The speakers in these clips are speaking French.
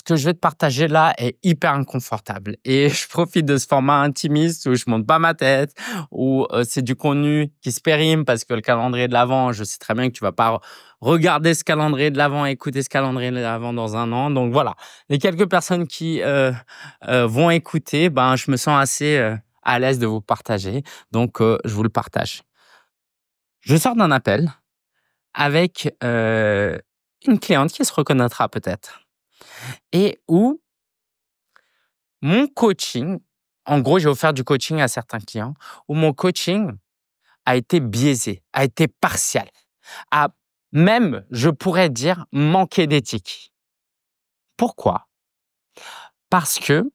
ce que je vais te partager là est hyper inconfortable. Et je profite de ce format intimiste où je monte pas ma tête, où c'est du contenu qui se périme parce que le calendrier de l'Avent, je sais très bien que tu vas pas regarder ce calendrier de l'Avent, écouter ce calendrier de l'Avent dans un an. Donc voilà, les quelques personnes qui vont écouter, ben, je me sens assez à l'aise de vous partager. Donc, je vous le partage. Je sors d'un appel avec une cliente qui se reconnaîtra peut-être et où mon coaching, en gros, j'ai offert du coaching à certains clients, où mon coaching a été biaisé, a été partial, a même, je pourrais dire, manqué d'éthique. Pourquoi? Parce que,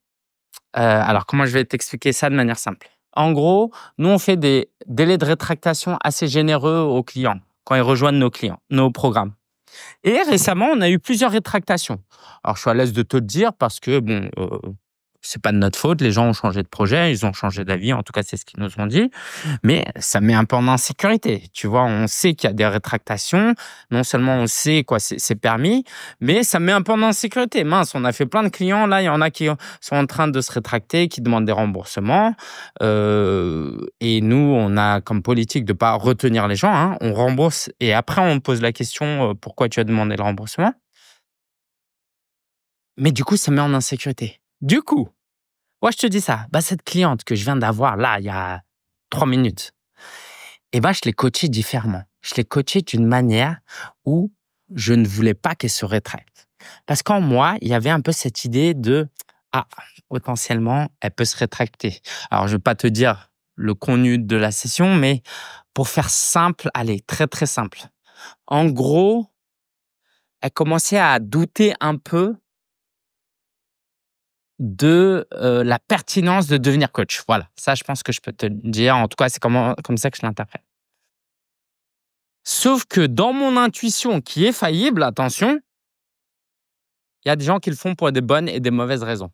alors comment je vais t'expliquer ça de manière simple? En gros, nous, on fait des délais de rétractation assez généreux aux clients quand ils rejoignent nos programmes. Et récemment, on a eu plusieurs rétractations. Alors, je suis à l'aise de te le dire parce que, bon, c'est pas de notre faute. Les gens ont changé de projet, ils ont changé d'avis. En tout cas, c'est ce qu'ils nous ont dit. Mais ça met un peu en insécurité. Tu vois, on sait qu'il y a des rétractations. Non seulement on sait quoi, c'est permis, mais ça met un peu en insécurité. Mince, on a fait plein de clients. Là, il y en a qui sont en train de se rétracter, qui demandent des remboursements. Et nous, on a comme politique de pas retenir les gens, hein. On rembourse et après, on pose la question pourquoi tu as demandé le remboursement. Mais du coup, ça met en insécurité. Du coup, moi, je te dis ça. Bah, cette cliente que je viens d'avoir là, il y a 3 minutes, eh ben, je l'ai coachée différemment. Je l'ai coachée d'une manière où je ne voulais pas qu'elle se rétracte. Parce qu'en moi, il y avait un peu cette idée de ah, potentiellement, elle peut se rétracter. Alors, je ne vais pas te dire le contenu de la session, mais pour faire simple, allez, très, très simple. En gros, elle commençait à douter un peu de la pertinence de devenir coach. Voilà, ça, je pense que je peux te le dire. En tout cas, c'est comme ça que je l'interprète. Sauf que dans mon intuition, qui est faillible, attention, il y a des gens qui le font pour des bonnes et des mauvaises raisons.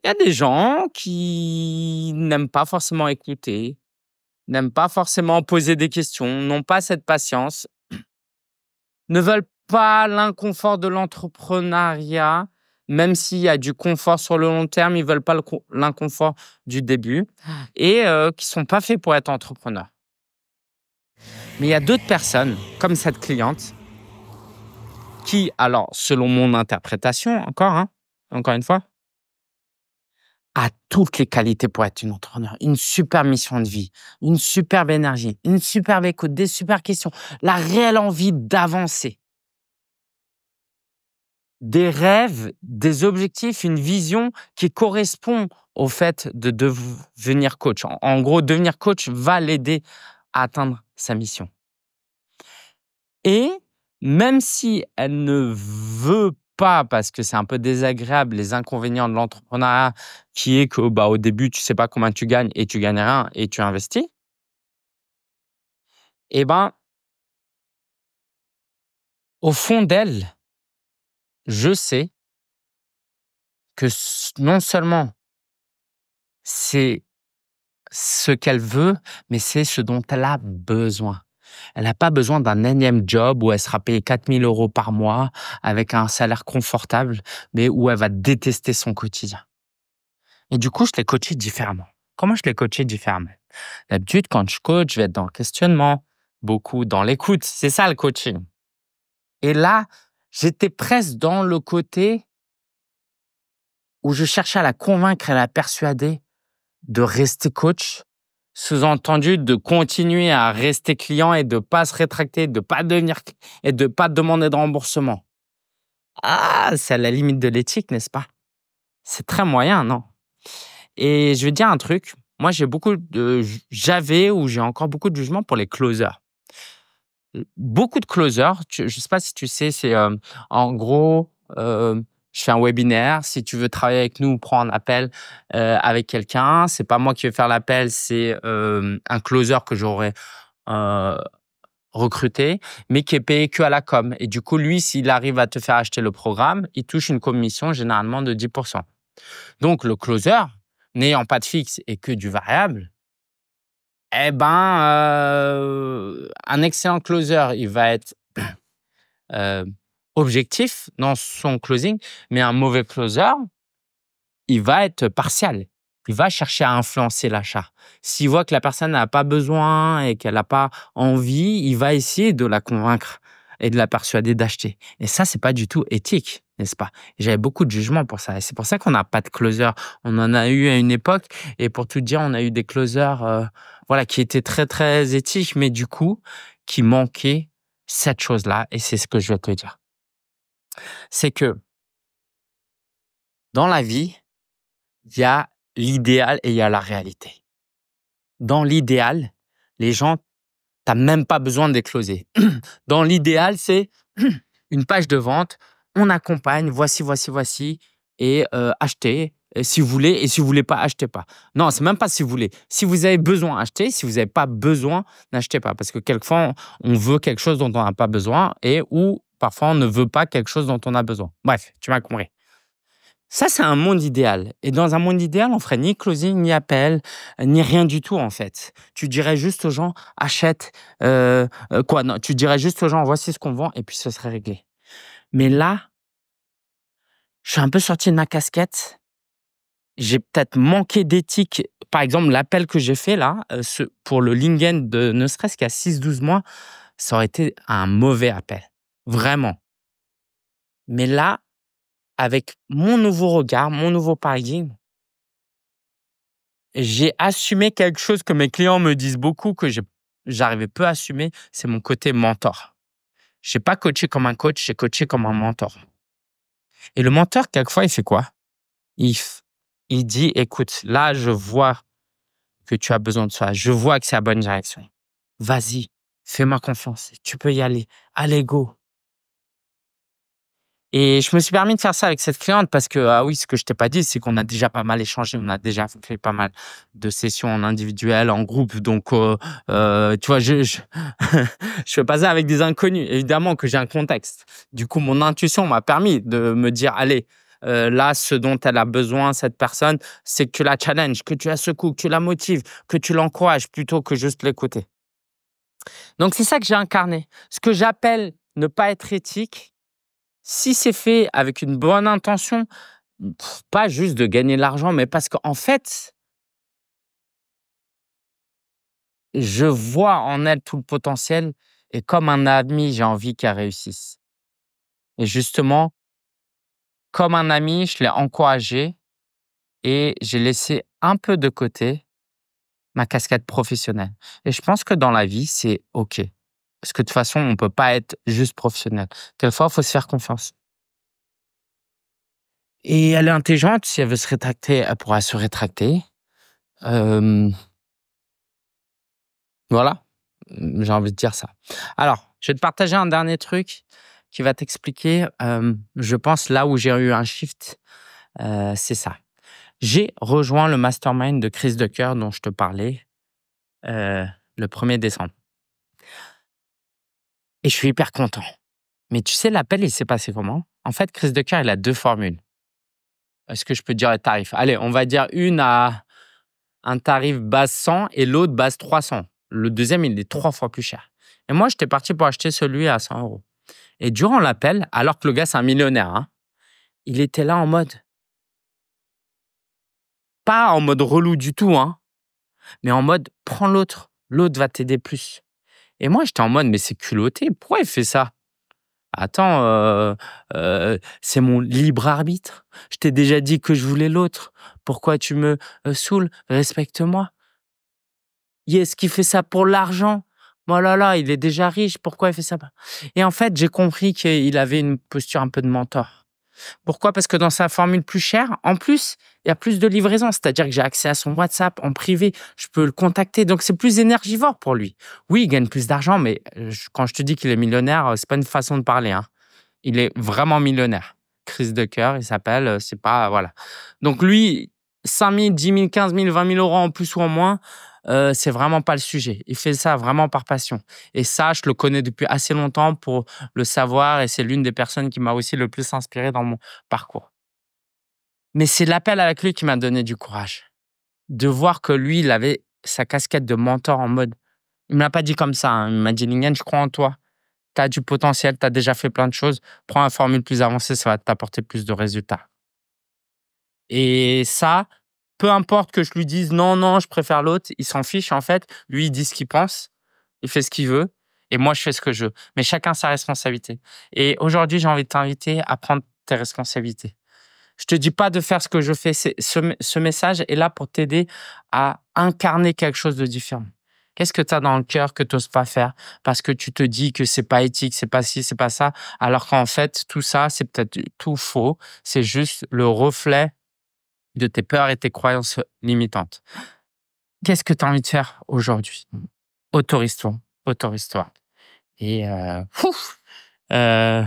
Il y a des gens qui n'aiment pas forcément écouter, n'aiment pas forcément poser des questions, n'ont pas cette patience, ne veulent pas l'inconfort de l'entrepreneuriat, même s'il y a du confort sur le long terme, ils veulent pas l'inconfort du début et qui sont pas faits pour être entrepreneurs. Mais il y a d'autres personnes, comme cette cliente, qui, alors, selon mon interprétation, encore une fois, a toutes les qualités pour être une entrepreneur. Une super mission de vie, une superbe énergie, une superbe écoute, des super questions, la réelle envie d'avancer. Des rêves, des objectifs, une vision qui correspond au fait de devenir coach. En gros, devenir coach va l'aider à atteindre sa mission. Et même si elle ne veut pas, parce que c'est un peu désagréable, les inconvénients de l'entrepreneuriat, qui est que au début, tu ne sais pas combien tu gagnes et tu gagnes rien et tu investis, eh ben, au fond d'elle, je sais que non seulement c'est ce qu'elle veut, mais c'est ce dont elle a besoin. Elle n'a pas besoin d'un énième job où elle sera payée 4 000 € par mois avec un salaire confortable, mais où elle va détester son quotidien. Et du coup, je l'ai coachée différemment. Comment je l'ai coachée différemment? D'habitude, quand je coach, je vais être dans le questionnement, beaucoup dans l'écoute. C'est ça le coaching. Et là, j'étais presque dans le côté où je cherchais à la convaincre et à la persuader de rester coach, sous-entendu de continuer à rester client et de pas se rétracter, de pas devenir et de pas demander de remboursement. Ah, c'est à la limite de l'éthique, n'est-ce pas? C'est très moyen, non? Et je vais te dire un truc. Moi, j'avais ou j'ai encore beaucoup de jugement pour les closers. Beaucoup de closers, je ne sais pas si tu sais, c'est en gros, je fais un webinaire. Si tu veux travailler avec nous, prends un appel avec quelqu'un. C'est pas moi qui vais faire l'appel, c'est un closer que j'aurais euh, recruté, mais qui est payé que à la com. Et du coup, lui, s'il arrive à te faire acheter le programme, il touche une commission généralement de 10%. Donc, le closer, n'ayant pas de fixe et que du variable, eh ben, un excellent closer, il va être objectif dans son closing, mais un mauvais closer, il va être partial. Il va chercher à influencer l'achat. S'il voit que la personne n'a pas besoin et qu'elle n'a pas envie, il va essayer de la convaincre et de la persuader d'acheter. Et ça, c'est pas du tout éthique, n'est-ce pas? J'avais beaucoup de jugements pour ça. Et c'est pour ça qu'on n'a pas de closer. On en a eu à une époque. Et pour tout dire, on a eu des closers voilà, qui étaient très, très éthiques, mais du coup, qui manquaient cette chose-là. Et c'est ce que je vais te dire. C'est que dans la vie, il y a l'idéal et il y a la réalité. Dans l'idéal, les gens, t'as même pas besoin de les closer. Dans l'idéal, c'est une page de vente, on accompagne, voici, et achetez si vous voulez, et si vous voulez pas, achetez pas. Non, c'est même pas si vous voulez. Si vous avez besoin, achetez. Si vous n'avez pas besoin, n'achetez pas. Parce que quelquefois, on veut quelque chose dont on n'a pas besoin et ou parfois, on ne veut pas quelque chose dont on a besoin. Bref, tu m'as compris. Ça, c'est un monde idéal. Et dans un monde idéal, on ferait ni closing, ni appel, ni rien du tout, en fait. Tu dirais juste aux gens, achète, quoi, non, tu dirais juste aux gens, voici ce qu'on vend, et puis ce serait réglé. Mais là, je suis un peu sorti de ma casquette. J'ai peut-être manqué d'éthique. Par exemple, l'appel que j'ai fait là, pour le Lingen de ne serait-ce qu'à 6-12 mois, ça aurait été un mauvais appel. Vraiment. Mais là, avec mon nouveau regard, mon nouveau paradigme, j'ai assumé quelque chose que mes clients me disent beaucoup, que j'arrivais peu à assumer, c'est mon côté mentor. Je n'ai pas coaché comme un coach, j'ai coaché comme un mentor. Et le mentor, quelquefois, il fait quoi? Il dit, écoute, là, je vois que tu as besoin de ça. Je vois que c'est la bonne direction. Vas-y, fais-moi confiance. Tu peux y aller. Allez, go. Et je me suis permis de faire ça avec cette cliente parce que, ah oui, ce que je t'ai pas dit, c'est qu'on a déjà pas mal échangé. On a déjà fait pas mal de sessions en individuel, en groupe. Donc, tu vois, je fais pas ça avec des inconnus. Évidemment que j'ai un contexte. Du coup, mon intuition m'a permis de me dire, allez, là, ce dont elle a besoin, cette personne, c'est que tu la challenges, que tu la secoues, que tu la motives, que tu l'encourages plutôt que juste l'écouter. Donc, c'est ça que j'ai incarné. Ce que j'appelle ne pas être éthique, si c'est fait avec une bonne intention, pas juste de gagner de l'argent, mais parce qu'en fait, je vois en elle tout le potentiel et comme un ami, j'ai envie qu'elle réussisse. Et justement, comme un ami, je l'ai encouragée et j'ai laissé un peu de côté ma casquette professionnelle. Et je pense que dans la vie, c'est OK. Parce que de toute façon, on ne peut pas être juste professionnel. Quelquefois, il faut se faire confiance. Et elle est intelligente, si elle veut se rétracter, elle pourra se rétracter. Euh, Voilà, j'ai envie de dire ça. Alors, je vais te partager un dernier truc qui va t'expliquer, je pense, là où j'ai eu un shift, c'est ça. J'ai rejoint le mastermind de Chris Ducker dont je te parlais, le 1er décembre et je suis hyper content. Mais tu sais, l'appel, il s'est passé comment? En fait, Chris Ducker, il a 2 formules. Est-ce que je peux te dire les tarifs? Allez, on va dire une à un tarif base 100 et l'autre base 300. Le deuxième, il est 3 fois plus cher. Et moi, j'étais parti pour acheter celui à 100 €. Et durant l'appel, alors que le gars, c'est un millionnaire, hein, il était là en mode, pas en mode relou du tout, hein, mais en mode, prends l'autre, l'autre va t'aider plus. Et moi, j'étais en mode, mais c'est culotté, pourquoi il fait ça? Attends, c'est mon libre arbitre. Je t'ai déjà dit que je voulais l'autre. Pourquoi tu me saoules? Respecte-moi. Est-ce qu'il fait ça pour l'argent? Oh là là, il est déjà riche, pourquoi il fait ça? Et en fait, j'ai compris qu'il avait une posture un peu de mentor. Pourquoi? Parce que dans sa formule plus chère, en plus, il y a plus de livraison. C'est-à-dire que j'ai accès à son WhatsApp en privé, je peux le contacter. Donc, c'est plus énergivore pour lui. Oui, il gagne plus d'argent, mais quand je te dis qu'il est millionnaire, c'est pas une façon de parler, hein. Il est vraiment millionnaire. Chris Ducker, il s'appelle, c'est pas, voilà. Donc, lui, 5 000, 10 000, 15 000, 20 000 € en plus ou en moins, c'est vraiment pas le sujet. Il fait ça vraiment par passion. Et ça, je le connais depuis assez longtemps pour le savoir et c'est l'une des personnes qui m'a aussi le plus inspiré dans mon parcours. Mais c'est l'appel avec lui qui m'a donné du courage. De voir que lui, il avait sa casquette de mentor en mode, il me l'a pas dit comme ça, hein. Il m'a dit, Lingen, je crois en toi. tu as du potentiel, tu as déjà fait plein de choses. Prends une formule plus avancée, ça va t'apporter plus de résultats. Et ça, peu importe que je lui dise non, non, je préfère l'autre, il s'en fiche en fait. Lui, il dit ce qu'il pense, il fait ce qu'il veut, et moi, je fais ce que je veux. Mais chacun sa responsabilité. Et aujourd'hui, j'ai envie de t'inviter à prendre tes responsabilités. Je te dis pas de faire ce que je fais. Ce message est là pour t'aider à incarner quelque chose de différent. Qu'est-ce que tu as dans le cœur que tu n'oses pas faire parce que tu te dis que c'est pas éthique, c'est pas ci, c'est pas ça, alors qu'en fait, tout ça, c'est peut-être tout faux. C'est juste le reflet de tes peurs et tes croyances limitantes. Qu'est-ce que tu as envie de faire aujourd'hui? Autorise-toi, autorise-toi. Et euh,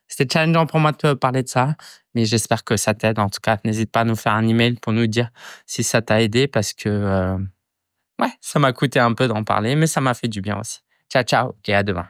c'était challengeant pour moi de te parler de ça, mais j'espère que ça t'aide. En tout cas, n'hésite pas à nous faire un email pour nous dire si ça t'a aidé parce que ouais, ça m'a coûté un peu d'en parler, mais ça m'a fait du bien aussi. Ciao, ciao et à demain.